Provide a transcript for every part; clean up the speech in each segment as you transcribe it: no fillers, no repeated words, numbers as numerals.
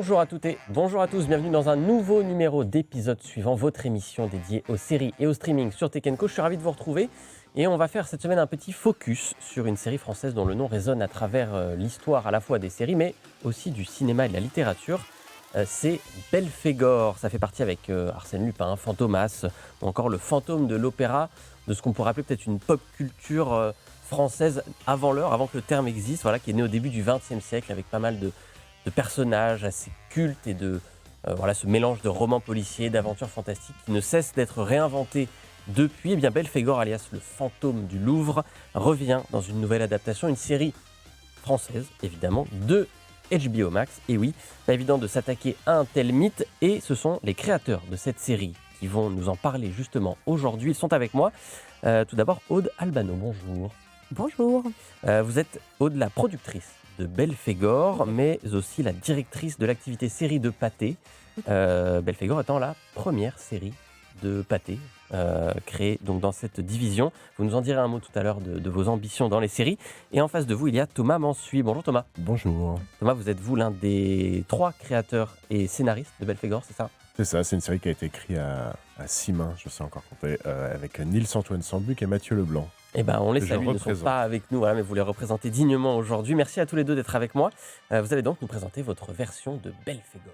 Bonjour à toutes et bonjour à tous, bienvenue dans un nouveau numéro d'épisode suivant, votre émission dédiée aux séries et au streaming sur Tech Co. Je suis ravi de vous retrouver et on va faire cette semaine un petit focus sur une série française dont le nom résonne à travers l'histoire à la fois des séries mais aussi du cinéma et de la littérature. C'est Belphégor, ça fait partie avec Arsène Lupin, Fantomas ou encore le fantôme de l'opéra, de ce qu'on pourrait appeler peut-être une pop culture française avant l'heure, avant que le terme existe, voilà, qui est né au début du XXe siècle avec pas mal de personnages assez cultes et de ce mélange de romans policiers, d'aventures fantastiques qui ne cesse d'être réinventé depuis. Eh bien, Belphégor, alias le fantôme du Louvre, revient dans une nouvelle adaptation, une série française, évidemment, de HBO Max. Et oui, pas évident de s'attaquer à un tel mythe, et ce sont les créateurs de cette série qui vont nous en parler justement aujourd'hui. Ils sont avec moi. Tout d'abord, Aude Albano, bonjour. Bonjour. Vous êtes Aude, la productrice de Belphégor, mais aussi la directrice de l'activité série de Pathé. Belphégor étant la première série de Pathé créée donc dans cette division. Vous nous en direz un mot tout à l'heure de vos ambitions dans les séries. Et en face de vous, il y a Thomas Mansuy. Bonjour Thomas. Bonjour. Thomas, vous êtes l'un des 3 créateurs et scénaristes de Belphégor, c'est ça ? C'est ça, c'est une série qui a été écrite à 6 mains, je sais encore compter, avec Nils-Antoine Sambuc et Mathieu Leblanc. Eh ben, on les Que je salue, ils ne sont pas avec nous, voilà, mais vous les représentez dignement aujourd'hui. Merci à tous les deux d'être avec moi. Vous allez donc nous présenter votre version de Belphégor.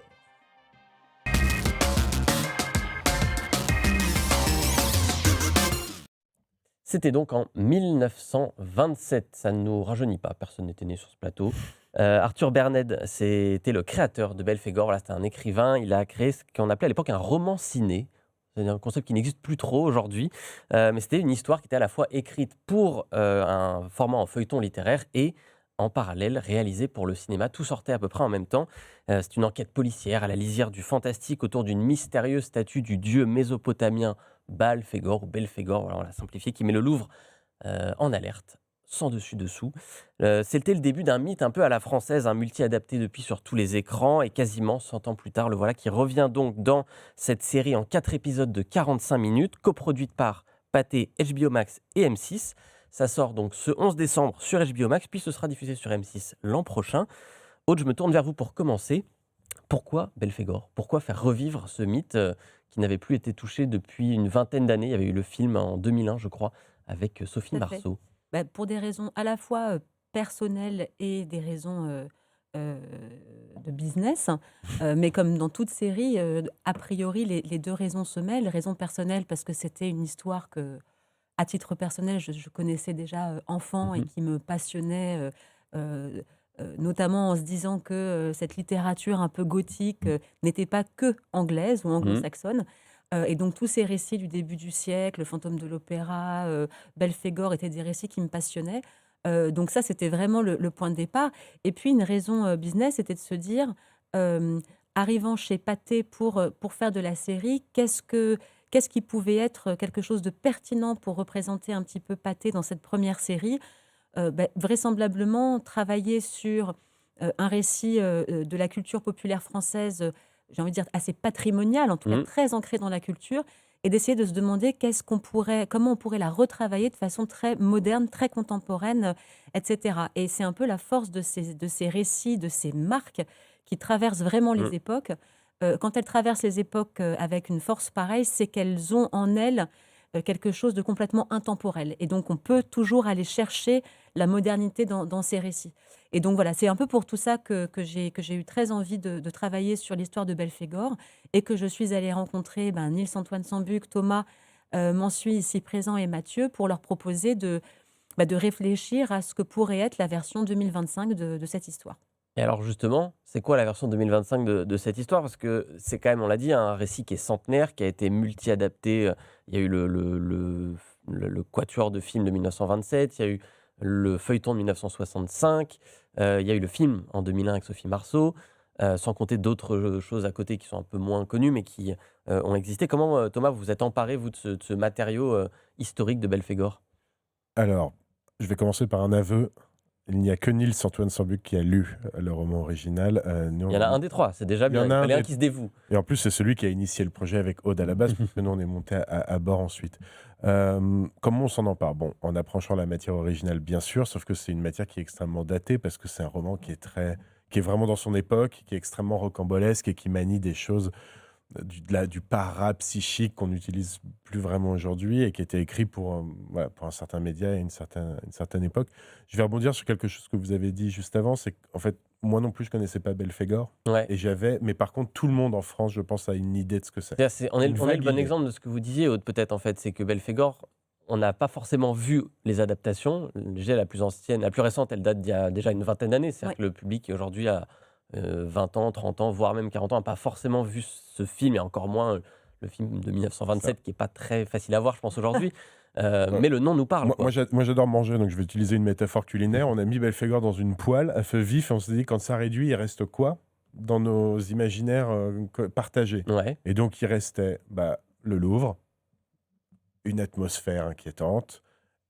C'était donc en 1927, ça ne nous rajeunit pas, personne n'était né sur ce plateau. Arthur Berned, c'était le créateur de Belphégor, là c'était un écrivain, il a créé ce qu'on appelait à l'époque un roman ciné. C'est un concept qui n'existe plus trop aujourd'hui, mais c'était une histoire qui était à la fois écrite pour un format en feuilleton littéraire et en parallèle réalisée pour le cinéma. Tout sortait à peu près en même temps. C'est une enquête policière à la lisière du fantastique autour d'une mystérieuse statue du dieu mésopotamien Baal-Phégor ou Belphégor, voilà, on l'a simplifié, qui met le Louvre en alerte, sans dessus-dessous. C'était le début d'un mythe un peu à la française, un multi-adapté depuis sur tous les écrans, et quasiment 100 ans plus tard, le voilà qui revient donc dans cette série en 4 épisodes de 45 minutes, coproduite par Pathé, HBO Max et M6. Ça sort donc ce 11 décembre sur HBO Max, puis ce sera diffusé sur M6 l'an prochain. Aude, je me tourne vers vous pour commencer. Pourquoi Belphégor ? Pourquoi faire revivre ce mythe qui n'avait plus été touché depuis une vingtaine d'années ? Il y avait eu le film en 2001, je crois, avec Sophie Tout à fait. Marceau. Pour des raisons à la fois personnelles et des raisons de business, mais comme dans toute série, a priori, les deux raisons se mêlent. Raison personnelle, parce que c'était une histoire que, à titre personnel, je connaissais déjà enfant et Mhm. qui me passionnait, notamment en se disant que cette littérature un peu gothique n'était pas que anglaise ou Mhm. anglo-saxonne. Et donc tous ces récits du début du siècle, le fantôme de l'opéra, Belphégor, étaient des récits qui me passionnaient. Donc ça, c'était vraiment le point de départ. Et puis une raison business, c'était de se dire, euh, arrivant chez Pathé pour faire de la série, qu'est-ce qui pouvait être quelque chose de pertinent pour représenter un petit peu Pathé dans cette première série. Vraisemblablement travailler sur un récit de la culture populaire française, j'ai envie de dire assez patrimonial, en tout cas Mhm. très ancré dans la culture, et d'essayer de se demander comment on pourrait la retravailler de façon très moderne, très contemporaine, etc. Et c'est un peu la force de ces récits, de ces marques qui traversent vraiment Mhm. les époques. Quand elles traversent les époques avec une force pareille, c'est qu'elles ont en elles quelque chose de complètement intemporel. Et donc, on peut toujours aller chercher la modernité dans ces récits. Et donc, voilà, c'est un peu pour tout ça que j'ai eu très envie de travailler sur l'histoire de Belphégor et que je suis allée rencontrer Nils-Antoine Sambuc, Thomas Mansuy ici présent et Mathieu pour leur proposer de réfléchir à ce que pourrait être la version 2025 de cette histoire. Et alors justement, c'est quoi la version 2025 de cette histoire ? Parce que c'est quand même, on l'a dit, un récit qui est centenaire, qui a été multi-adapté. Il y a eu le quatuor de films de 1927, il y a eu le feuilleton de 1965, il y a eu le film en 2001 avec Sophie Marceau, sans compter d'autres choses à côté qui sont un peu moins connues, mais qui ont existé. Comment, Thomas, vous vous êtes emparé, vous, de ce matériau historique de Belphégor ? Alors, je vais commencer par un aveu. Il n'y a que Nils-Antoine Sambuc qui a lu le roman original. Il y en a un des 3, c'est déjà Il y bien. en Il a un fallait un des- qui se dévoue. Et en plus, c'est celui qui a initié le projet avec Aude à la base, parce que nous, on est monté à bord ensuite. Comment on s'en empare ? Bon, en approchant la matière originale, bien sûr, sauf que c'est une matière qui est extrêmement datée, parce que c'est un roman qui est vraiment dans son époque, qui est extrêmement rocambolesque et qui manie des choses du para-psychique qu'on n'utilise plus vraiment aujourd'hui et qui était écrit voilà, pour un certain média et une certaine époque. Je vais rebondir sur quelque chose que vous avez dit juste avant, c'est qu'en fait, moi non plus, je connaissais pas Belphégor. Ouais. Mais par contre, tout le monde en France, je pense, a une idée de ce que c'est. On est Une le vague bon idée. exemple de ce que vous disiez, Aude, peut-être, en fait. C'est que Belphégor, on n'a pas forcément vu les adaptations. Déjà, la plus ancienne, la plus récente, elle date d'il y a déjà une vingtaine d'années. C'est-à-dire Ouais. que le public qui aujourd'hui a 20 ans, 30 ans, voire même 40 ans, n'a pas forcément vu ce film, et encore moins le film de Ça. 1927, qui n'est pas très facile à voir, je pense, aujourd'hui. Ouais. Mais le nom nous parle, Moi, quoi. moi, j'adore manger, donc je vais utiliser une métaphore culinaire. On a mis Belphégor dans une poêle à feu vif et on s'est dit, quand ça réduit, il reste quoi dans nos imaginaires partagés? Ouais. Et donc, il restait le Louvre, une atmosphère inquiétante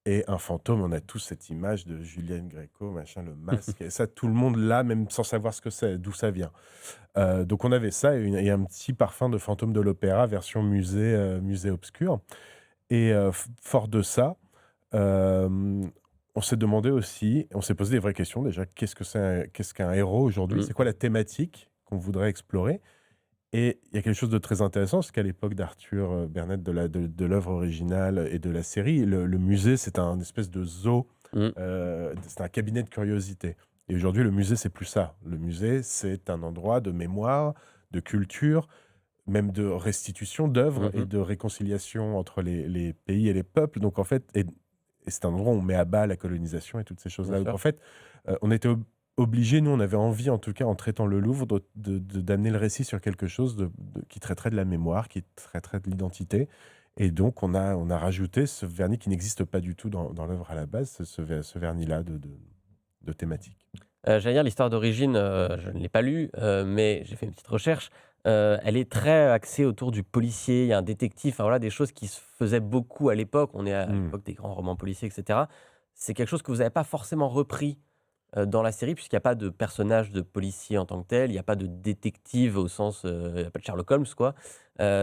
et un fantôme. On a tous cette image de Julienne Gréco, machin, le masque. Et ça, tout le monde l'a, même sans savoir ce que c'est, d'où ça vient. Donc, on avait ça et un petit parfum de fantôme de l'opéra, version musée obscur. Et fort de ça, on s'est demandé aussi, on s'est posé des vraies questions déjà. Qu'est-ce qu'un héros aujourd'hui? C'est quoi la thématique qu'on voudrait explorer? Et il y a quelque chose de très intéressant, c'est qu'à l'époque d'Arthur Bernett, de l'œuvre originale et de la série, le musée, c'est un espèce de zoo, Mm. c'est un cabinet de curiosité. Et aujourd'hui, le musée, c'est plus ça. Le musée, c'est un endroit de mémoire, de culture, même de restitution d'œuvres et Mhm. de réconciliation entre les pays et les peuples. Donc en fait, et c'est un endroit où on met à bas la colonisation et toutes ces choses-là. Bien Donc sûr. en fait, on était obligés, nous on avait envie en tout cas en traitant le Louvre, d'amener le récit sur quelque chose qui traiterait de la mémoire, qui traiterait de l'identité. Et donc on a rajouté ce vernis qui n'existe pas du tout dans l'œuvre à la base, ce vernis-là de thématique. J'allais dire l'histoire d'origine, je ne l'ai pas lue, mais j'ai fait une petite recherche. Elle est très axée autour du policier. Il y a un détective, enfin voilà, des choses qui se faisaient beaucoup à l'époque. On est à Hmm. l'époque des grands romans policiers, etc. C'est quelque chose que vous n'avez pas forcément repris dans la série, puisqu'il n'y a pas de personnage de policier en tant que tel. Il n'y a pas de détective au sens, il n'y a pas de Sherlock Holmes, quoi.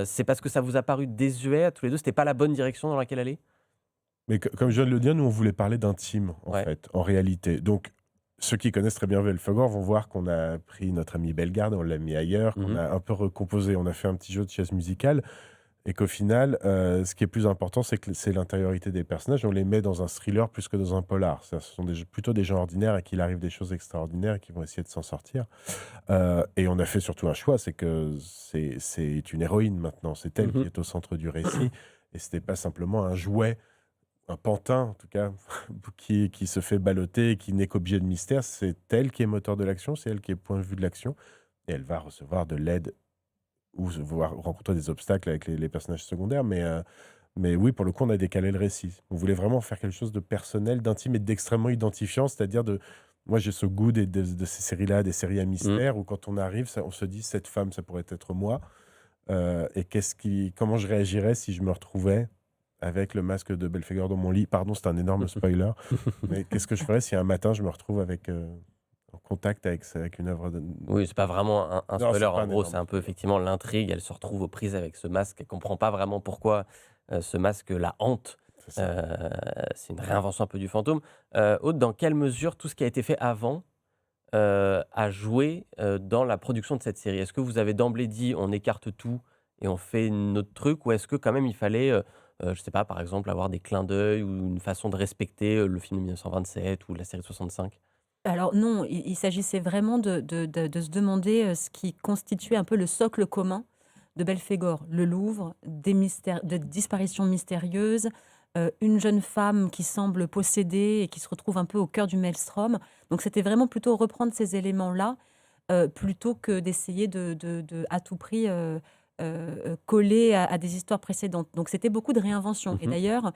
C'est parce que ça vous a paru désuet à tous les deux. C'était pas la bonne direction dans laquelle aller. Mais comme je viens de le dire, nous, on voulait parler d'intime, en Ouais. fait, en réalité. Donc, ceux qui connaissent très bien Belphégor vont voir qu'on a pris notre ami Bellegarde, on l'a mis ailleurs, qu'on Mhm. a un peu recomposé, on a fait un petit jeu de chaises musicales, et qu'au final, ce qui est plus important, c'est l'intériorité des personnages. On les met dans un thriller plus que dans un polar. Ce sont plutôt des gens ordinaires à qui il arrive des choses extraordinaires et qui vont essayer de s'en sortir. Et on a fait surtout un choix, c'est que c'est une héroïne maintenant, c'est elle qui Mhm. est au centre du récit, et c'était pas simplement un jouet, un pantin, en tout cas, qui se fait balloter et qui n'est qu'objet de mystère. C'est elle qui est moteur de l'action, c'est elle qui est point de vue de l'action. Et elle va recevoir de l'aide ou rencontrer des obstacles avec les personnages secondaires. Mais oui, pour le coup, on a décalé le récit. On voulait vraiment faire quelque chose de personnel, d'intime et d'extrêmement identifiant. C'est-à-dire moi, j'ai ce goût de ces séries-là, des séries à Mhm. mystère, où quand on arrive, on se dit, cette femme, ça pourrait être moi. Et comment je réagirais si je me retrouvais avec le masque de Belphégor dans mon lit. Pardon, c'est un énorme spoiler. Mais qu'est-ce que je ferais si un matin je me retrouve en contact avec une œuvre de... Oui, c'est pas vraiment un Non, spoiler. c'est pas En un gros, énorme c'est un peu spoiler. effectivement l'intrigue. Elle se retrouve aux prises avec ce masque. Elle comprend pas vraiment pourquoi ce masque la hante. C'est ça. C'est une réinvention un peu du fantôme. Aude, dans quelle mesure tout ce qui a été fait avant a joué dans la production de cette série? Est-ce que vous avez d'emblée dit on écarte tout et on fait notre truc, ou est-ce que quand même il fallait, je sais pas, par exemple, avoir des clins d'œil ou une façon de respecter le film de 1927 ou la série de 65? Alors non, il s'agissait vraiment de se demander ce qui constituait un peu le socle commun de Belphégor, le Louvre, des disparitions mystérieuses, une jeune femme qui semble possédée et qui se retrouve un peu au cœur du maelstrom. Donc c'était vraiment plutôt reprendre ces éléments-là, plutôt que d'essayer à tout prix coller à des histoires précédentes. Donc c'était beaucoup de réinvention. Et Mmh. d'ailleurs,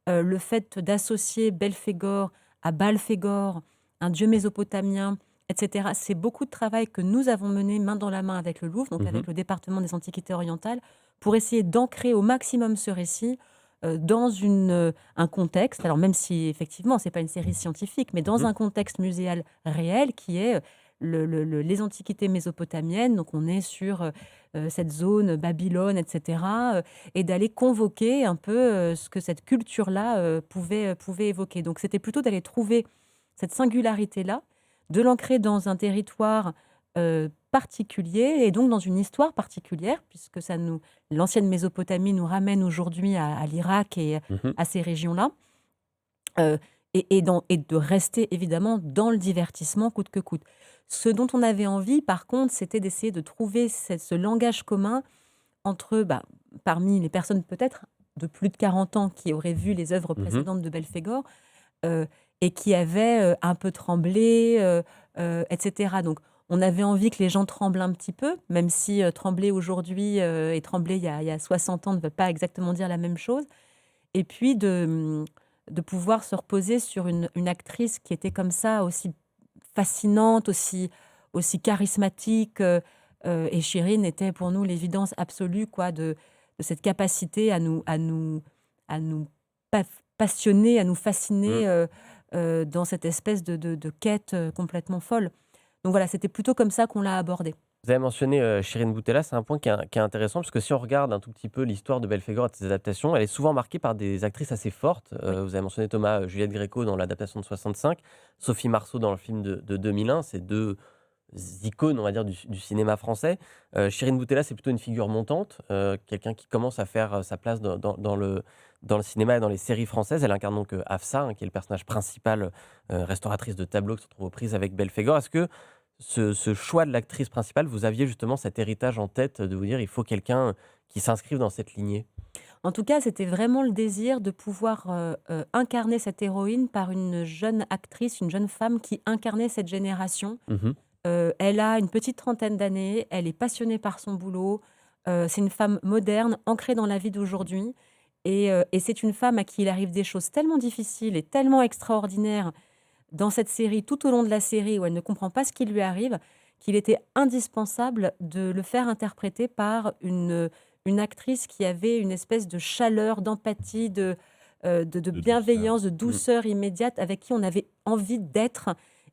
le fait d'associer Belphégor à Balphégor, un dieu mésopotamien, etc. C'est beaucoup de travail que nous avons mené main dans la main avec le Louvre, donc Mmh. avec le département des Antiquités orientales, pour essayer d'ancrer au maximum ce récit dans un contexte, alors même si effectivement c'est pas une série scientifique, mais dans Mmh. un contexte muséal réel qui est les Antiquités mésopotamiennes, donc on est sur cette zone Babylone, etc., et d'aller convoquer un peu ce que cette culture-là pouvait évoquer. Donc c'était plutôt d'aller trouver cette singularité-là, de l'ancrer dans un territoire particulier et donc dans une histoire particulière, puisque l'ancienne Mésopotamie nous ramène aujourd'hui à l'Irak et Mhm. à ces régions-là. Euh, et de rester évidemment dans le divertissement coûte que coûte. Ce dont on avait envie, par contre, c'était d'essayer de trouver ce langage commun entre, parmi les personnes peut-être de plus de 40 ans qui auraient vu les œuvres Mhm. précédentes de Belphégor et qui avaient un peu tremblé, etc. Donc, on avait envie que les gens tremblent un petit peu, même si trembler aujourd'hui et trembler il y a 60 ans ne veut pas exactement dire la même chose. Et puis de pouvoir se reposer sur une actrice qui était comme ça, aussi fascinante, aussi charismatique. Et Chirine était pour nous l'évidence absolue quoi, de cette capacité à nous pa- passionner, à nous Mm. fasciner dans cette espèce de quête complètement folle. Donc voilà, c'était plutôt comme ça qu'on l'a abordé. Vous avez mentionné Chirine Boutella, c'est un point qui est intéressant, parce que si on regarde un tout petit peu l'histoire de Belphégor et de ses adaptations, elle est souvent marquée par des actrices assez fortes. Oui. Vous avez mentionné Thomas, Juliette Gréco dans l'adaptation de 65, Sophie Marceau dans le film de 2001, c'est deux icônes, on va dire, du cinéma français. Chirine Boutella, c'est plutôt une figure montante, quelqu'un qui commence à faire sa place dans le cinéma et dans les séries françaises. Elle incarne donc Hafsa, qui est le personnage principal, restauratrice de tableaux qui se retrouve aux prises avec Belphégor. Est-ce que ce choix de l'actrice principale, vous aviez justement cet héritage en tête de vous dire il faut quelqu'un qui s'inscrive dans cette lignée? En tout cas, c'était vraiment le désir de pouvoir incarner cette héroïne par une jeune actrice, une jeune femme qui incarnait cette génération. Mhm. Elle a une petite trentaine d'années, elle est passionnée par son boulot, c'est une femme moderne, ancrée dans la vie d'aujourd'hui, et c'est une femme à qui il arrive des choses tellement difficiles et tellement extraordinaires dans cette série, tout au long de la série, où elle ne comprend pas ce qui lui arrive, qu'il était indispensable de le faire interpréter par une actrice qui avait une espèce de chaleur, d'empathie, de De douceur. bienveillance, de Mm. douceur immédiate, avec qui on avait envie d'être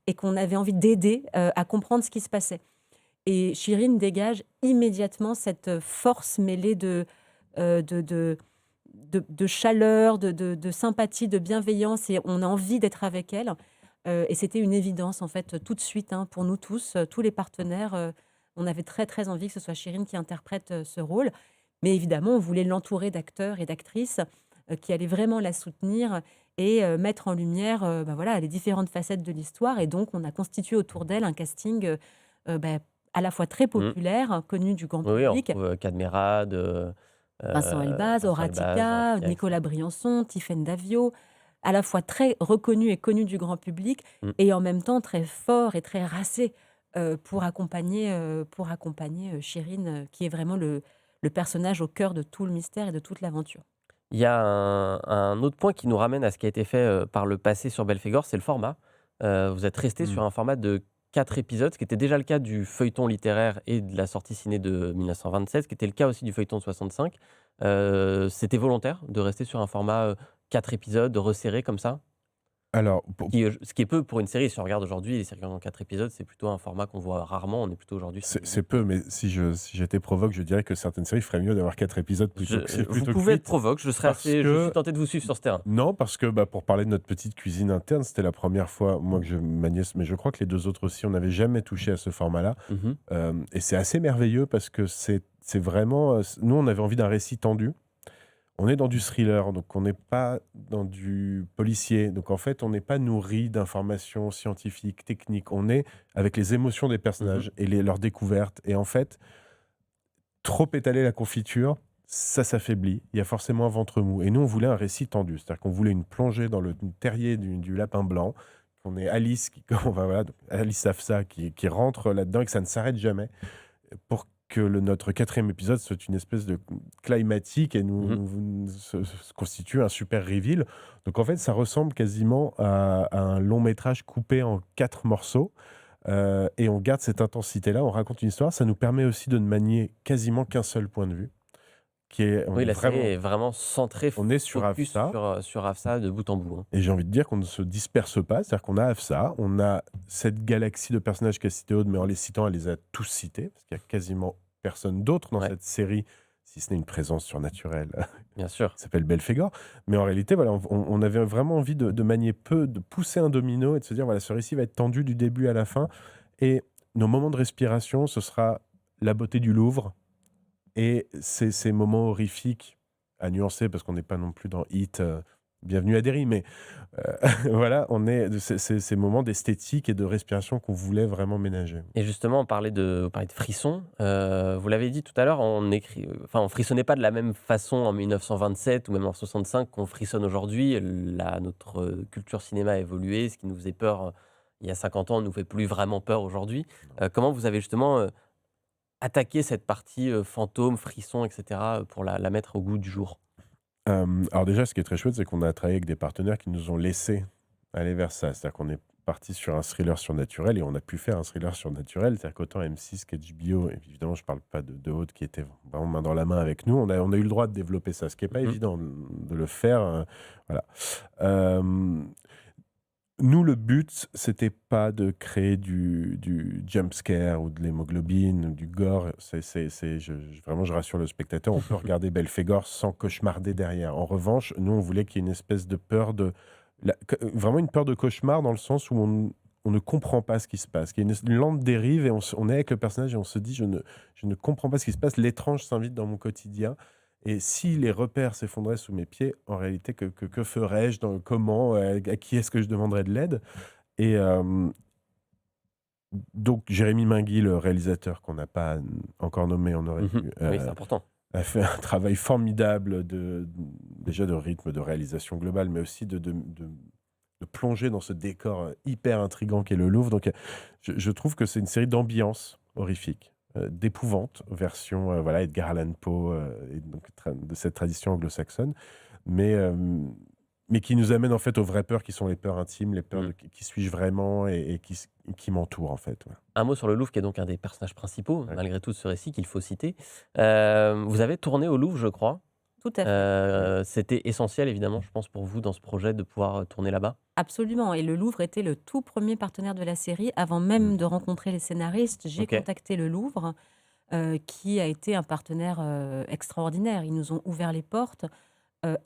et qu'on avait envie d'aider à comprendre ce qui se passait. Et Chirine dégage immédiatement cette force mêlée euh, de, de, de chaleur, de sympathie, de bienveillance, et on a envie d'être avec elle. Et c'était une évidence, en fait, tout de suite, hein, pour nous tous, tous les partenaires. On avait très, très envie que ce soit Chirine qui interprète ce rôle. Mais évidemment, on voulait l'entourer d'acteurs et d'actrices qui allaient vraiment la soutenir et mettre en lumière voilà, les différentes facettes de l'histoire. Et donc, on a constitué autour d'elle un casting bah, à la fois très Mm. populaire, connu du grand Oui, oui, on public. retrouve Cadmerade, Vincent Elbaz, Vincent Elbaz, Horatica, Horatia, Nicolas etc. Briançon, Tiffaine Davio, à la fois très reconnu et connu du grand public, Mm. et en même temps très fort et très racé pour accompagner, Chirine, qui est vraiment le personnage au cœur de tout le mystère et de toute l'aventure. Il y a un autre point qui nous ramène à ce qui a été fait par le passé sur Belphégor, c'est le format. Vous êtes resté Mm. sur un format de 4 épisodes, ce qui était déjà le cas du feuilleton littéraire et de la sortie ciné de 1927, ce qui était le cas aussi du feuilleton de 65. C'était volontaire de rester sur un format 4 épisodes, resserré comme ça? Alors, Ce qui est peu pour une série. Si on regarde aujourd'hui, les séries en 4 épisodes, c'est plutôt un format qu'on voit rarement. On est plutôt aujourd'hui sur c'est peu, mais si j'étais provoque, je dirais que certaines séries feraient mieux d'avoir 4 épisodes Je- plutôt vous que pouvez être 8. provoque, je Parce je que- suis tenté de vous suivre sur ce terrain. Non, parce que pour parler de notre petite cuisine interne, c'était la première fois, moi, que ma nièce, mais je crois que les deux autres aussi, on n'avait jamais touché à ce format-là. Mhm. Et c'est assez merveilleux parce que c'est vraiment. Nous, on avait envie d'un récit tendu. On est dans du thriller, donc on n'est pas dans du policier. Donc en fait, on n'est pas nourri d'informations scientifiques, techniques. On est avec les émotions des personnages et leurs découvertes. Et en fait, trop étaler la confiture, ça s'affaiblit. Il y a forcément un ventre mou. Et nous, on voulait un récit tendu. C'est-à-dire qu'on voulait une plongée dans le terrier du lapin blanc. On est Alice, voilà, donc Alice Afsa, qui rentre là-dedans et que ça ne s'arrête jamais. Pour que notre 4e épisode soit une espèce de climatique et se constitue un super reveal. Donc en fait, ça ressemble quasiment à un long métrage coupé en 4 morceaux. Et on garde cette intensité-là, on raconte une histoire. Ça nous permet aussi de ne manier quasiment qu'un seul point de vue. On Oui, est la série vraiment, est vraiment centrée, on est sur focus Hafsa. sur Hafsa de bout en bout, hein. Et j'ai envie de dire qu'on ne se disperse pas. C'est-à-dire qu'on a Hafsa, on a cette galaxie de personnages qu'a cité Aude, mais en les citant, elle les a tous cités, parce qu'il n'y a quasiment personne d'autre dans Ouais. cette série si ce n'est une présence surnaturelle Bien sûr. qui s'appelle Belphégor. Mais en réalité, voilà, on avait vraiment envie de manier peu, de pousser un domino et de se dire, voilà, ce récit va être tendu du début à la fin. Et nos moments de respiration, ce sera la beauté du Louvre et ces moments horrifiques à nuancer, parce qu'on n'est pas non plus dans Hit, Bienvenue à Derry, mais voilà, on est ces moments d'esthétique et de respiration qu'on voulait vraiment ménager. Et justement, on parlait de frissons. Vous l'avez dit tout à l'heure, on frissonnait pas de la même façon en 1927 ou même en 65 qu'on frissonne aujourd'hui. Notre culture cinéma a évolué. Ce qui nous faisait peur il y a 50 ans ne nous fait plus vraiment peur aujourd'hui. Comment vous avez justement attaqué cette partie fantôme, frisson, etc., pour la mettre au goût du jour? Alors déjà, ce qui est très chouette, c'est qu'on a travaillé avec des partenaires qui nous ont laissé aller vers ça. C'est-à-dire qu'on est parti sur un thriller surnaturel et on a pu faire un thriller surnaturel. C'est-à-dire qu'autant M6 qu'HBO, et évidemment, je parle pas de Haute qui était vraiment main dans la main avec nous, on a eu le droit de développer ça, ce qui n'est pas Mhm. évident de le faire. Voilà. Euh, Nous, le but, c'était pas de créer du jump scare ou de l'hémoglobine ou du gore. Vraiment, je rassure le spectateur, on peut regarder Belphégor sans cauchemarder derrière. En revanche, nous, on voulait qu'il y ait une espèce de peur vraiment une peur de cauchemar dans le sens où on ne comprend pas ce qui se passe. Qu'il y a une lente dérive et on est avec le personnage et on se dit, je ne comprends pas ce qui se passe. L'étrange s'invite dans mon quotidien. Et si les repères s'effondraient sous mes pieds, en réalité, que ferais-je, comment, à qui est-ce que je demanderais de l'aide? Et donc, Jérémy Mingui, le réalisateur qu'on n'a pas encore nommé, on aurait Mhm. dû, Oui, c'est important. a fait un travail formidable déjà de rythme, de réalisation globale, mais aussi de plonger dans ce décor hyper intriguant qu'est le Louvre. Donc, je trouve que c'est une série d'ambiance horrifique, d'épouvante, version voilà, Edgar Allan Poe, et donc, de cette tradition anglo-saxonne, mais, euh, mais qui nous amène en fait aux vraies peurs qui sont les peurs intimes, les peurs Mm. de qui suis-je vraiment et qui m'entourent en fait. Voilà. Un mot sur le Louvre, qui est donc un des personnages principaux, Ouais. malgré tout, de ce récit qu'il faut citer. Vous avez tourné au Louvre, je crois. Tout à fait. C'était essentiel, évidemment, je pense, pour vous, dans ce projet, de pouvoir tourner là-bas. Absolument. Et le Louvre était le tout premier partenaire de la série. Avant Mm. même de rencontrer les scénaristes, j'ai Ok. contacté le Louvre, qui a été un partenaire extraordinaire. Ils nous ont ouvert les portes,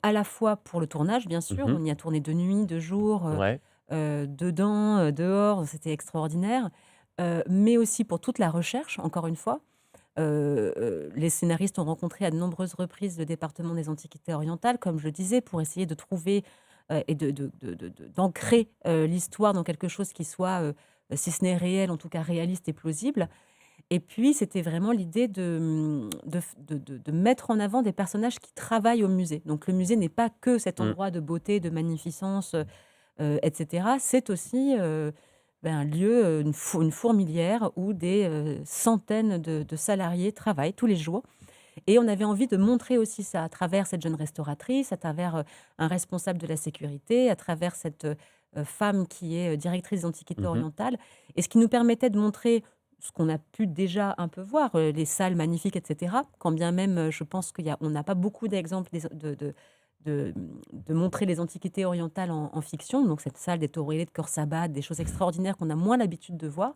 à la fois pour le tournage, bien sûr. Mhm. On y a tourné de nuit, de jour, Ouais. dedans, dehors, c'était extraordinaire. Mais aussi pour toute la recherche, encore une fois. Les scénaristes ont rencontré à de nombreuses reprises le département des Antiquités orientales, comme je le disais, pour essayer de trouver et d'ancrer l'histoire dans quelque chose qui soit, si ce n'est réel, en tout cas réaliste et plausible. Et puis, c'était vraiment l'idée de mettre en avant des personnages qui travaillent au musée. Donc, le musée n'est pas que cet Mm. endroit de beauté, de magnificence, etc. C'est aussi un lieu, une fourmilière où des centaines de salariés travaillent tous les jours. Et on avait envie de montrer aussi ça à travers cette jeune restauratrice, à travers un responsable de la sécurité, à travers cette femme qui est directrice des Antiquités Mhm. orientales. Et ce qui nous permettait de montrer ce qu'on a pu déjà un peu voir, les salles magnifiques, etc. Quand bien même, je pense qu'on n'a pas beaucoup d'exemples de montrer les Antiquités orientales en fiction. Donc cette salle des Tauriers, de Khorsabad, des choses extraordinaires qu'on a moins l'habitude de voir,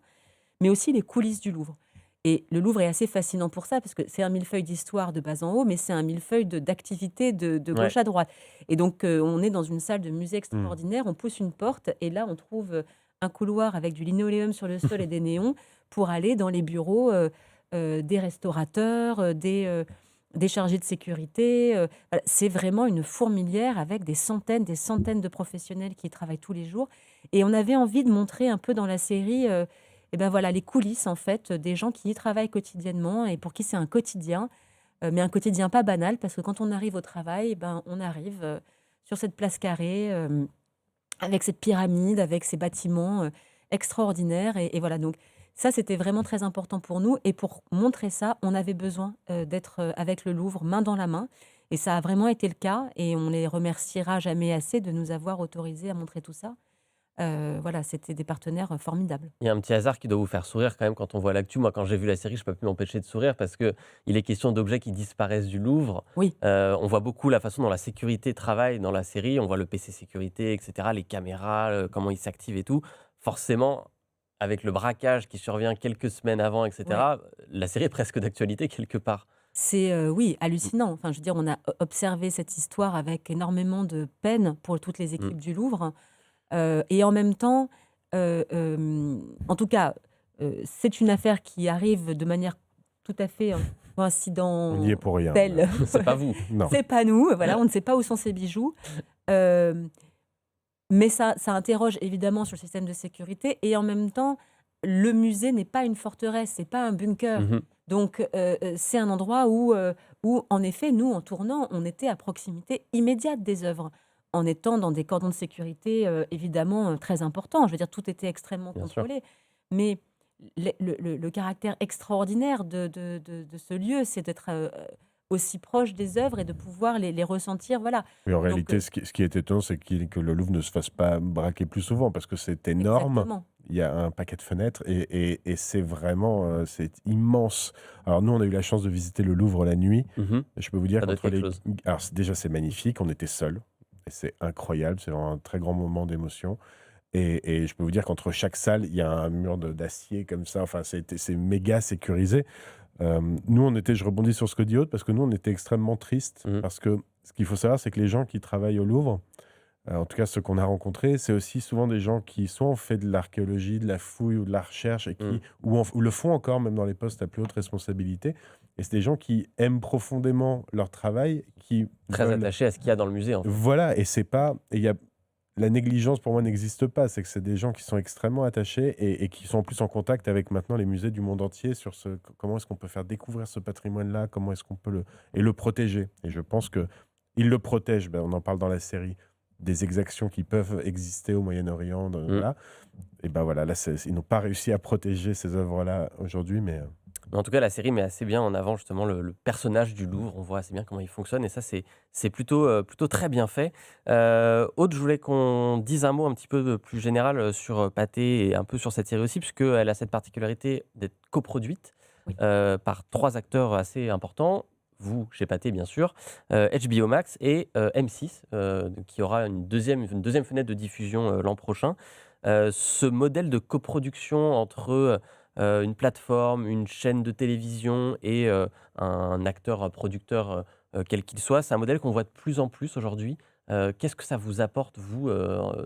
mais aussi les coulisses du Louvre. Et le Louvre est assez fascinant pour ça, parce que c'est un millefeuille d'histoire de bas en haut, mais c'est un millefeuille d'activités de Ouais. gauche à droite. Et donc, on est dans une salle de musée Mm. extraordinaire, on pousse une porte, et là, on trouve un couloir avec du linoléum sur le sol et des néons pour aller dans les bureaux des restaurateurs, des chargés de sécurité. Voilà. C'est vraiment une fourmilière avec des centaines de professionnels qui y travaillent tous les jours. Et on avait envie de montrer un peu dans la série et ben voilà, les coulisses en fait des gens qui y travaillent quotidiennement et pour qui c'est un quotidien, mais un quotidien pas banal parce que quand on arrive au travail, eh ben, on arrive sur cette place carrée avec cette pyramide, avec ces bâtiments extraordinaires et voilà. Donc ça, c'était vraiment très important pour nous et pour montrer ça, on avait besoin d'être avec le Louvre main dans la main et ça a vraiment été le cas et on les remerciera jamais assez de nous avoir autorisés à montrer tout ça. Voilà, c'était des partenaires formidables. Il y a un petit hasard qui doit vous faire sourire quand même quand on voit l'actu. Moi, quand j'ai vu la série, je ne peux pas pu m'empêcher de sourire parce qu'il est question d'objets qui disparaissent du Louvre. Oui, On voit beaucoup la façon dont la sécurité travaille dans la série. On voit le PC sécurité, etc., les caméras, comment ils s'activent et tout. Forcément, avec le braquage qui survient quelques semaines avant, ouais. etc., la série est presque d'actualité quelque part. C'est, oui, hallucinant. Enfin, je veux dire, on a observé cette histoire avec énormément de peine pour toutes les Mmh. équipes du Louvre, et en même temps, en tout cas, c'est une affaire qui arrive de manière tout à fait, On y est pour rien. coïncidentelle. C'est pas vous. Non. C'est pas nous, voilà, on ne sait pas où sont ces bijoux. Hem, mais ça interroge évidemment sur le système de sécurité et en même temps, le musée n'est pas une forteresse, c'est pas un bunker. Mmh. Donc c'est un endroit où en effet, nous, en tournant, on était à proximité immédiate des œuvres, en étant dans des cordons de sécurité, évidemment, très importants. Je veux dire, tout était extrêmement Bien sûr. contrôlé. Mais le caractère extraordinaire de ce lieu, c'est d'être, aussi proche des œuvres et de pouvoir les ressentir, voilà. Mais en Donc réalité, ce qui est étonnant, c'est que le Louvre ne se fasse pas braquer plus souvent parce que c'est énorme. exactement. Il y a un paquet de fenêtres et c'est vraiment c'est immense. Alors nous, on a eu la chance de visiter le Louvre la nuit. Mmh. Je peux vous dire Ça doit être qu'entre quelque les... chose. Alors déjà, c'est magnifique, on était seuls. Et c'est incroyable, c'est vraiment un très grand moment d'émotion. Et je peux vous dire qu'entre chaque salle, il y a un mur d'acier comme ça. Enfin, c'est méga sécurisé. Nous, je rebondis sur ce que dit Aude, parce que nous, on était extrêmement tristes. Mmh. Parce que ce qu'il faut savoir, c'est que les gens qui travaillent au Louvre, en tout cas ceux qu'on a rencontrés, c'est aussi souvent des gens qui soit ont fait de l'archéologie, de la fouille ou de la recherche, et Mmh. ou le font encore, même dans les postes à plus haute responsabilité. Et c'est des gens qui aiment profondément leur travail, qui Très veulent... attaché à ce qu'il y a dans le musée, en fait. Voilà, et c'est pas... Et il y a... La négligence, pour moi, n'existe pas. C'est que c'est des gens qui sont extrêmement attachés et qui sont en plus en contact avec maintenant les musées du monde entier sur comment est-ce qu'on peut faire découvrir ce patrimoine-là, comment est-ce qu'on peut le protéger. Et je pense que ils le protègent. Ben, on en parle dans la série des exactions qui peuvent exister au Moyen-Orient. Voilà. Et ben voilà, là, ils n'ont pas réussi à protéger ces œuvres-là aujourd'hui, mais Mais en tout cas, la série met assez bien en avant justement le personnage du Louvre. On voit assez bien comment il fonctionne et ça, c'est plutôt très bien fait. Aude, je voulais qu'on dise un mot un petit peu plus général sur Pathé et un peu sur cette série aussi, puisqu'elle a cette particularité d'être coproduite Oui. par 3 acteurs assez importants. Vous, chez Pathé, bien sûr, HBO Max et M6, qui aura une deuxième fenêtre de diffusion l'an prochain. Ce modèle de coproduction entre une plateforme, une chaîne de télévision et un acteur, producteur, quel qu'il soit. C'est un modèle qu'on voit de plus en plus aujourd'hui. Qu'est-ce que ça vous apporte, vous,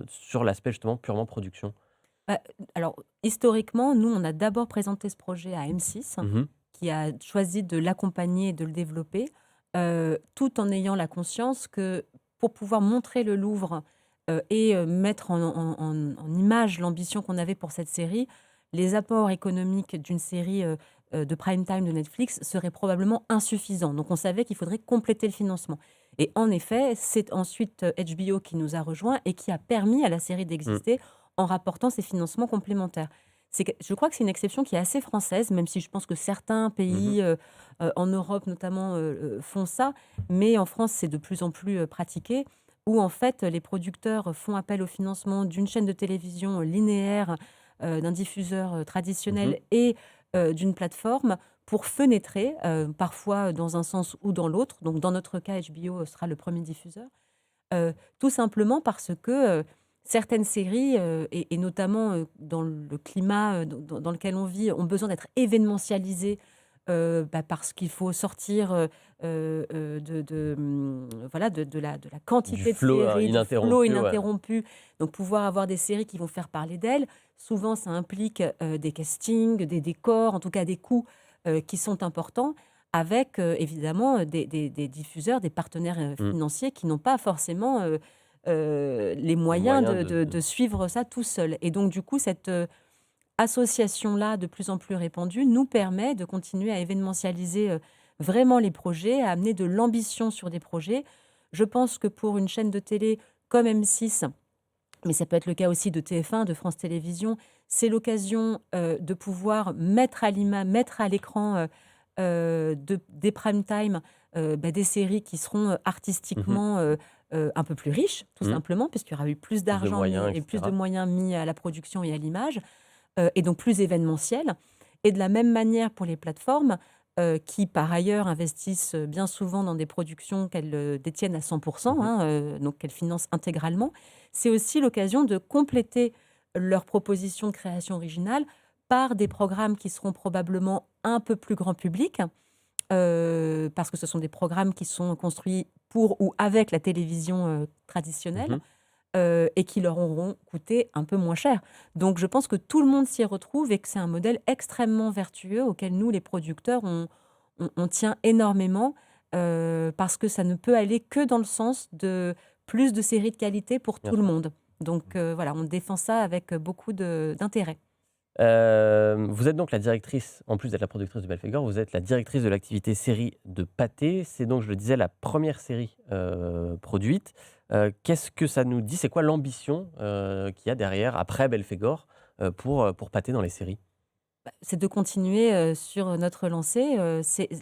sur l'aspect justement purement production? Bah, alors historiquement, nous, on a d'abord présenté ce projet à M6, Mmh. qui a choisi de l'accompagner et de le développer, tout en ayant la conscience que pour pouvoir montrer le Louvre, et mettre en image l'ambition qu'on avait pour cette série, les apports économiques d'une série, de prime time de Netflix seraient probablement insuffisants. Donc on savait qu'il faudrait compléter le financement et en effet, c'est ensuite, HBO qui nous a rejoints et qui a permis à la série Mmh. d'exister en rapportant ces financements complémentaires. Je crois que c'est une exception qui est assez française, même si je pense que certains Mmh. pays, en Europe notamment, font ça. Mais en France, c'est de plus en plus, pratiqué, où en fait, les producteurs font appel au financement d'une chaîne de télévision linéaire, d'un diffuseur, Mmh. traditionnel et d'une plateforme pour fenêtrer, parfois dans un sens ou dans l'autre. Donc dans notre cas, HBO sera le premier diffuseur. Tout simplement parce que, certaines séries, et notamment, dans le climat, dans lequel on vit, ont besoin d'être événementialisées, parce qu'il faut sortir, voilà, de la Du quantité de flow, séries, du flot ininterrompu, ouais. ininterrompu. Donc pouvoir avoir des séries qui vont faire parler d'elles, souvent ça implique, des castings, des décors, en tout cas des coûts, qui sont importants avec, évidemment, des diffuseurs, des partenaires, Mmh. financiers qui n'ont pas forcément, les Les moyens moyens de suivre ça tout seuls et donc du coup, cette, association-là, de plus en plus répandue, nous permet de continuer à événementialiser, vraiment les projets, à amener de l'ambition sur des projets. Je pense que pour une chaîne de télé comme M6, mais ça peut être le cas aussi de TF1, de France Télévisions, c'est l'occasion, de pouvoir mettre à l'écran, des prime time, des séries qui seront, Mmh. artistiquement, un peu plus riches, tout Mmh. simplement, puisqu'il y aura eu plus Plus de d'argent mis moyens, et plus de etc. moyens mis à la production et à l'image, et donc plus événementiel. Et de la même manière pour les plateformes, qui par ailleurs investissent, bien souvent dans des productions qu'elles, détiennent à 100 Mmh. hein, donc qu'elles financent intégralement. C'est aussi l'occasion de compléter leurs propositions de création originale par des programmes qui seront probablement un peu plus grand public, parce que ce sont des programmes qui sont construits pour ou avec la télévision traditionnelle. Mhm. Et qui leur auront coûté un peu moins cher. Donc je pense que tout le monde s'y retrouve et que c'est un modèle extrêmement vertueux auquel nous, les producteurs, on tient énormément parce que ça ne peut aller que dans le sens de plus de séries de qualité pour Bien tout le sûr. monde. Donc voilà, on défend ça avec beaucoup d'intérêt. Vous êtes donc la directrice, en plus d'être la productrice de Belphégor, vous êtes la directrice de l'activité série de Pathé. C'est donc, je le disais, la première série produite. Qu'est-ce que ça nous dit? C'est quoi l'ambition qu'il y a derrière, après Belphégor, pour Pathé dans les séries? C'est de continuer sur notre lancée.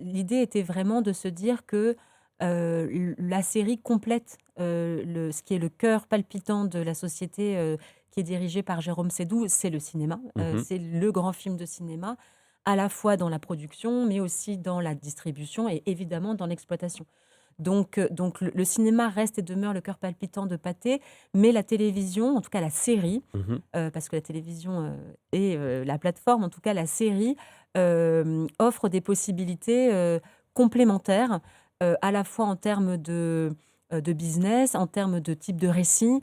L'idée était vraiment de se dire que la série complète ce qui est le cœur palpitant de la société qui est dirigée par Jérôme Sédou, c'est le cinéma. Mhm. C'est le grand film de cinéma, à la fois dans la production, mais aussi dans la distribution et évidemment dans l'exploitation. Donc le cinéma reste et demeure le cœur palpitant de Pathé, mais la télévision, en tout cas la série, Mhm. parce que la télévision et la plateforme, en tout cas la série, offre des possibilités complémentaires, à la fois en termes de business, en termes de type de récit,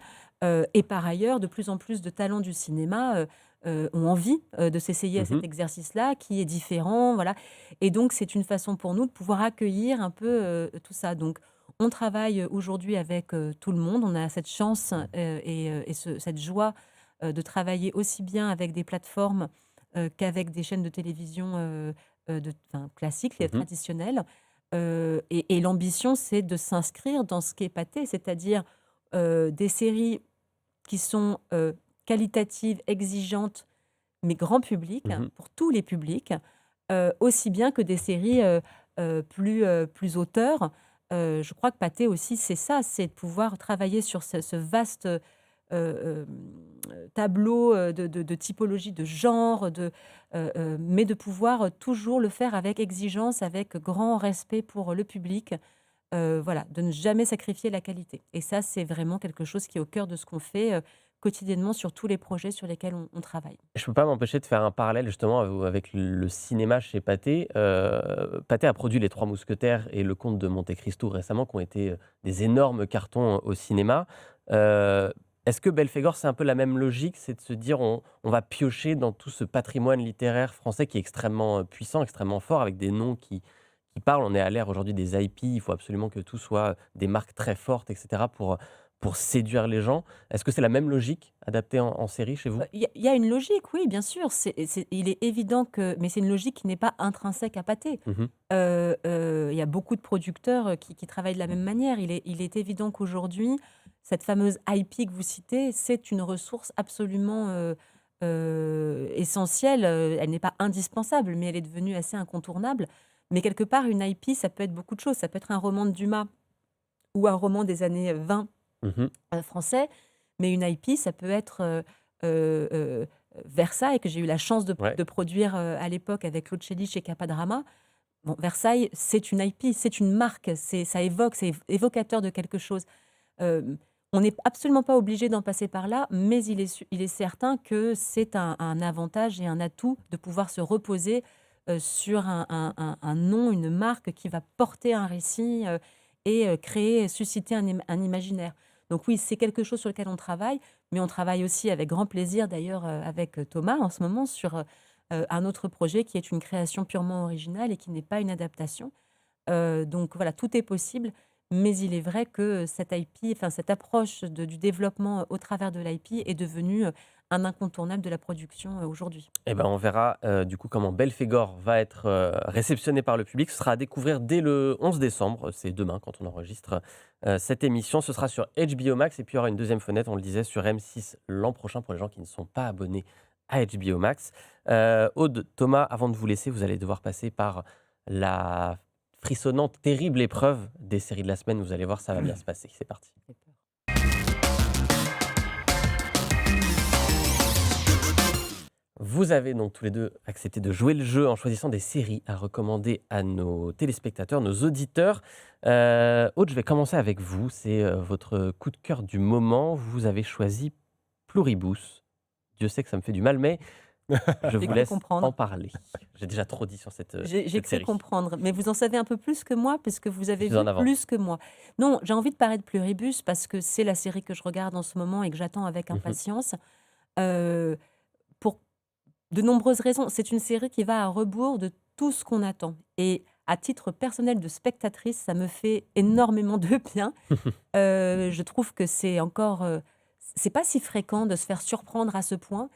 et par ailleurs, de plus en plus de talents du cinéma ont envie de s'essayer à cet Mhm. exercice-là, qui est différent, voilà. Et donc, c'est une façon pour nous de pouvoir accueillir un peu tout ça. Donc, on travaille aujourd'hui avec tout le monde. On a cette chance et cette joie de travailler aussi bien avec des plateformes qu'avec des chaînes de télévision enfin, classiques, les Mhm. traditionnelles. Et l'ambition, c'est de s'inscrire dans ce qui est Pathé, c'est-à-dire des séries qui sont qualitatives, exigeantes, mais grand public, Mhm. pour tous les publics, aussi bien que des séries plus auteurs. Je crois que Pathé aussi, c'est ça, c'est de pouvoir travailler sur ce vaste tableau de typologie, de genre, mais de pouvoir toujours le faire avec exigence, avec grand respect pour le public. Voilà, de ne jamais sacrifier la qualité. Et ça, c'est vraiment quelque chose qui est au cœur de ce qu'on fait quotidiennement sur tous les projets sur lesquels on travaille. Je peux pas m'empêcher de faire un parallèle justement avec le cinéma chez Pathé. Pathé a produit Les Trois Mousquetaires et Le Comte de Monte-Cristo récemment, qui ont été des énormes cartons au cinéma. Est-ce que Belphégor, c'est un peu la même logique? C'est de se dire, on va piocher dans tout ce patrimoine littéraire français qui est extrêmement puissant, extrêmement fort, avec des noms qui parlent. On est à l'ère aujourd'hui des IP, il faut absolument que tout soit des marques très fortes, etc., pour séduire les gens. Est-ce que c'est la même logique adaptée en série chez vous? Il y a une logique, oui, bien sûr. Il est évident que, mais c'est une logique qui n'est pas intrinsèque à Pathé. Mhm. Il y a beaucoup de producteurs qui travaillent de la même manière. Il est évident qu'aujourd'hui, cette fameuse IP que vous citez, c'est une ressource absolument essentielle. Elle n'est pas indispensable, mais elle est devenue assez incontournable. Mais quelque part, une IP, ça peut être beaucoup de choses. Ça peut être un roman de Dumas ou un roman des années 20 Mhm. français, mais une IP, ça peut être Versailles, que j'ai eu la chance de, Ouais. de produire à l'époque avec Claude Chely chez Capadrama. Bon, Versailles, c'est une IP, c'est une marque, ça évoque, c'est évocateur de quelque chose. Euh, on n'est absolument pas obligé d'en passer par là, mais il est certain que c'est un avantage et un atout de pouvoir se reposer sur un nom, une marque qui va porter un récit et créer, susciter un imaginaire. Donc oui, c'est quelque chose sur lequel on travaille, mais on travaille aussi avec grand plaisir d'ailleurs avec Thomas en ce moment sur un autre projet qui est une création purement originale et qui n'est pas une adaptation. Donc voilà, tout est possible, mais il est vrai que cette IP, enfin cette approche du développement au travers de l'IP est devenue un incontournable de la production aujourd'hui. Eh ben, on verra du coup comment Belphégor va être réceptionné par le public. Ce sera à découvrir dès le 11 décembre. C'est demain quand on enregistre cette émission. Ce sera sur HBO Max et puis il y aura une deuxième fenêtre, on le disait, sur M6 l'an prochain pour les gens qui ne sont pas abonnés à HBO Max. Aude, Thomas, avant de vous laisser, vous allez devoir passer par la frissonnante, terrible épreuve des séries de la semaine. Vous allez voir, ça va bien se passer. C'est parti. Ça fait peur. Vous avez donc tous les deux accepté de jouer le jeu en choisissant des séries à recommander à nos téléspectateurs, nos auditeurs. Aude, je vais commencer avec vous. C'est votre coup de cœur du moment. Vous avez choisi Pluribus. Dieu sait que ça me fait du mal, mais Je J'ai vous cru laisse en comprendre. parler. J'ai déjà trop dit sur J'ai cette cru série. comprendre, mais vous en savez un peu plus que moi, parce que vous Je avez suis en vu avance. plus que moi. Non, j'ai envie de parler de Pluribus parce que c'est la série que je regarde en ce moment et que j'attends avec Mmh. impatience, heu, pour de nombreuses raisons. C'est une série qui va à rebours de tout ce qu'on attend et à titre personnel de spectatrice, ça me fait énormément de bien. Je trouve que c'est encore, c'est pas si fréquent de se faire surprendre à ce point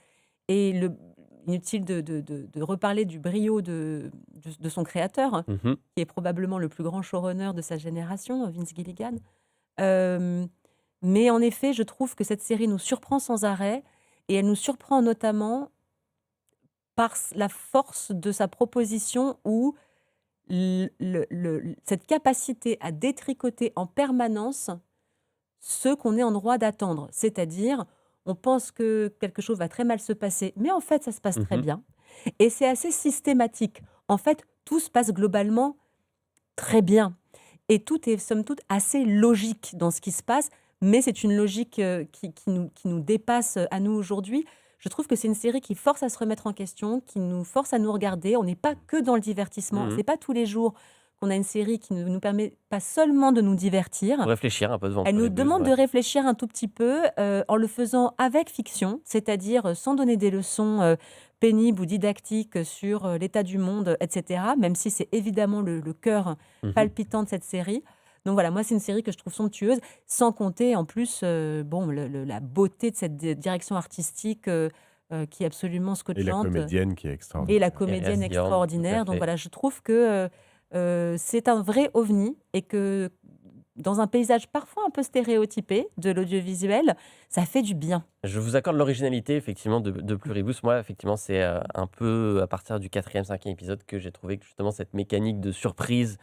et inutile de reparler du brio de son créateur, Mmh. qui est probablement le plus grand showrunner de sa génération, Vince Gilligan. Hem, mais en effet, je trouve que cette série nous surprend sans arrêt et elle nous surprend notamment par la force de sa proposition où cette capacité à détricoter en permanence ce qu'on est en droit d'attendre. C'est-à-dire, on pense que quelque chose va très mal se passer, mais en fait, ça se passe très Mmh. bien. Et c'est assez systématique. En fait, tout se passe globalement très bien. Et tout est, somme toute, assez logique dans ce qui se passe, mais c'est une logique qui nous dépasse à nous aujourd'hui. Je trouve que c'est une série qui force à se remettre en question, qui nous force à nous regarder. On n'est pas que dans le divertissement. Mmh. C'est pas tous les jours qu'on a une série qui ne nous permet pas seulement de nous divertir. Réfléchir un peu devant Elle nous Pluribus, demande ouais. de réfléchir un tout petit peu en le faisant avec fiction, c'est-à-dire sans donner des leçons pénibles ou didactiques sur l'état du monde, etc., même si c'est évidemment le cœur Mmh. palpitant de cette série. Donc voilà, moi, c'est une série que je trouve somptueuse, sans compter en plus bon, la beauté de cette direction artistique qui est absolument Et la scotchante comédienne qui est et extraordinaire. la Elias comédienne Diorn, tout à extraordinaire. Donc fait. voilà, je trouve que c'est un vrai ovni et que dans un paysage parfois un peu stéréotypé de l'audiovisuel, ça fait du bien. Je vous accorde l'originalité effectivement de Pluribus. Moi, effectivement, c'est un peu à partir du 4e, 5e épisode que j'ai trouvé que justement cette mécanique de surprise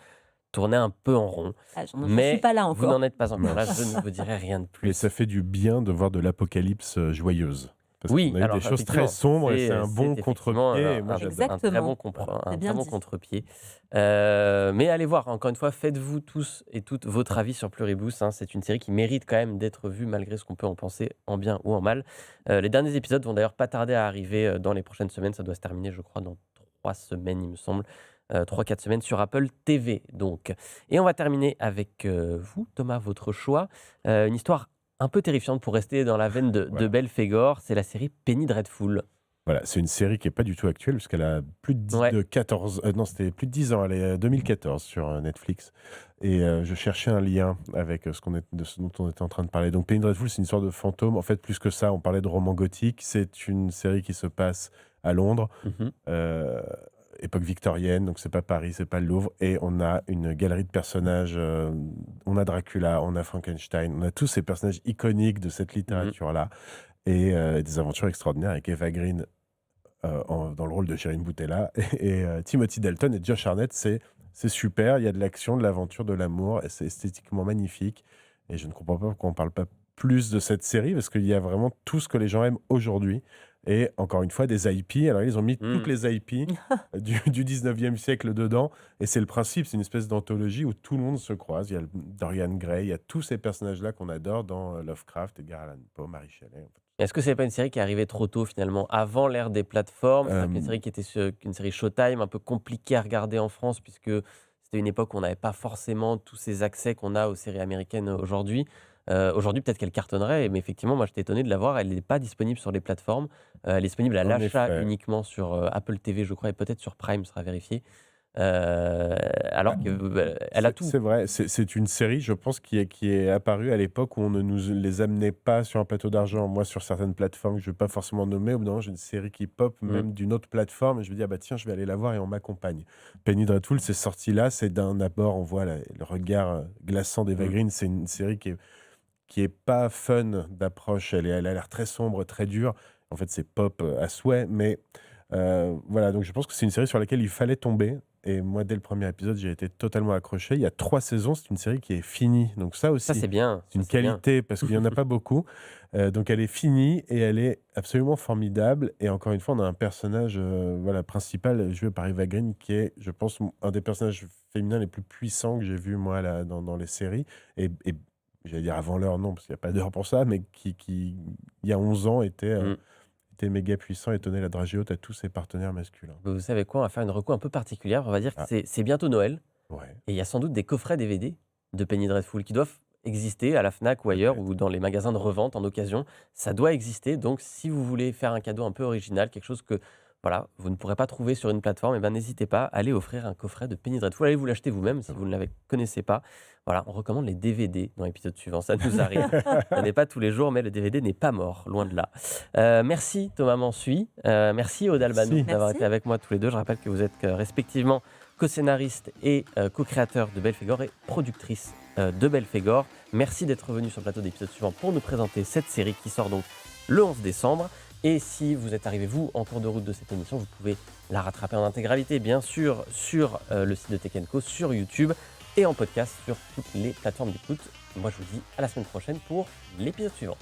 tournait un peu en rond. Ah, j'en suis Mais pas là vous encore. n'en êtes pas encore Non. là, je ne vous dirai rien de Mais plus. ça fait du bien de voir de l'apocalypse joyeuse. Parce Oui, qu'on a eu alors des choses effectivement, très sombres et c'est un bon effectivement contre-pied. Et moi, un j'adore. un très bon, Exactement. un C'est très bien bon dit. contre-pied. Mais allez voir, encore une fois, faites-vous tous et toutes votre avis sur Pluribus, hein. C'est une série qui mérite quand même d'être vue malgré ce qu'on peut en penser en bien ou en mal. Les derniers épisodes vont d'ailleurs pas tarder à arriver dans les prochaines semaines. Ça doit se terminer, je crois, dans 3 semaines, il me semble. 3-4 semaines sur Apple TV, donc. Et on va terminer avec vous, Thomas, votre choix. Une histoire un peu terrifiante pour rester dans la veine de Voilà. Belphégor, c'est la série Penny Dreadful. Voilà, c'est une série qui n'est pas du tout actuelle, parce qu'elle a plus de, Ouais. de 14... non, c'était plus de 10 ans, elle est 2014 sur Netflix. Et je cherchais un lien avec de ce dont on était en train de parler. Donc Penny Dreadful, c'est une histoire de fantôme. En fait, plus que ça, on parlait de roman gothique. C'est une série qui se passe à Londres, Mhm. époque victorienne, donc c'est pas Paris, c'est pas le Louvre. Et on a une galerie de personnages. On a Dracula, on a Frankenstein, on a tous ces personnages iconiques de cette littérature-là. Et des aventures extraordinaires avec Eva Green dans le rôle de Shirin Boutella et Timothy Dalton et Josh Hartnett. C'est super, il y a de l'action, de l'aventure, de l'amour, et c'est esthétiquement magnifique. Et je ne comprends pas pourquoi on ne parle pas plus de cette série, parce qu'il y a vraiment tout ce que les gens aiment aujourd'hui. Et encore une fois, des IP. Alors, ils ont mis toutes les IP du 19e siècle dedans. Et c'est le principe, c'est une espèce d'anthologie où tout le monde se croise. Il y a Dorian Gray, il y a tous ces personnages-là qu'on adore dans Lovecraft, Edgar Allan Poe, Mary Shelley. Est-ce que c'est pas une série qui est arrivée trop tôt finalement, avant l'ère des plateformes? C'est une série qui était une série Showtime, un peu compliquée à regarder en France, puisque c'était une époque où on n'avait pas forcément tous ces accès qu'on a aux séries américaines aujourd'hui. Aujourd'hui, peut-être qu'elle cartonnerait, mais effectivement, moi, j'étais étonné de la voir. Elle n'est pas disponible sur les plateformes. Elle est disponible à En l'achat effet. uniquement sur Apple TV, je crois, et peut-être sur Prime, sera vérifié. Alors qu'elle a tout. C'est vrai, c'est une série, je pense, qui est apparue à l'époque où on ne nous les amenait pas sur un plateau d'argent. Moi, sur certaines plateformes, je ne vais pas forcément nommer, au bout d'un moment, j'ai une série qui pop, même d'une autre plateforme, et je me dis, ah bah tiens, je vais aller la voir et on m'accompagne. Penny Dreadful, c'est sorti là, c'est d'un abord, on voit le regard glaçant d'Eva Green. C'est une série qui est pas fun d'approche, elle a l'air très sombre, très dure. En fait, c'est pop à souhait, mais voilà, donc je pense que c'est une série sur laquelle il fallait tomber. Et moi, dès le premier épisode, j'ai été totalement accroché. Il y a 3 saisons, c'est une série qui est finie. Donc ça aussi, Ça, c'est bien. c'est une ça, c'est bien. qualité, parce qu'il n'y en a pas beaucoup. Donc elle est finie et elle est absolument formidable. Et encore une fois, on a un personnage voilà, principal, joué par Eva Green, qui est, je pense, un des personnages féminins les plus puissants que j'ai vu, moi, là, dans les séries. Et j'allais dire avant l'heure, non, parce qu'il n'y a pas d'heure pour ça, mais qui il y a 11 ans, était était méga puissant et tenait la dragée haute à tous ses partenaires masculins. Vous savez quoi? On va faire une reco un peu particulière. On va dire que Ah. c'est bientôt Noël Ouais. et il y a sans doute des coffrets DVD de Penny Dreadful qui doivent exister à la Fnac ou ailleurs Peut-être. ou dans les magasins de revente en occasion. Ça doit exister. Donc, si vous voulez faire un cadeau un peu original, quelque chose que voilà, vous ne pourrez pas trouver sur une plateforme, eh ben, n'hésitez pas, allez offrir un coffret de Penny Dreadful. Allez vous l'acheter vous-même si vous ne la connaissez pas. Voilà, on recommande les DVD dans l'épisode suivant. Ça nous arrive. Ça n'est pas tous les jours, mais le DVD n'est pas mort, loin de là. Merci Thomas Mansuy. Merci Aude Albanou Merci. d'avoir Merci. été avec moi tous les deux. Je rappelle que vous êtes respectivement co-scénariste et co-créateur de Belphégor et productrice de Belphégor. Merci d'être venu sur le plateau d'épisode suivant pour nous présenter cette série qui sort donc le 11 décembre. Et si vous êtes arrivé, vous, en cours de route de cette émission, vous pouvez la rattraper en intégralité, bien sûr, sur le site de Tech & Co, sur YouTube et en podcast sur toutes les plateformes d'écoute. Moi, je vous dis à la semaine prochaine pour l'épisode suivant.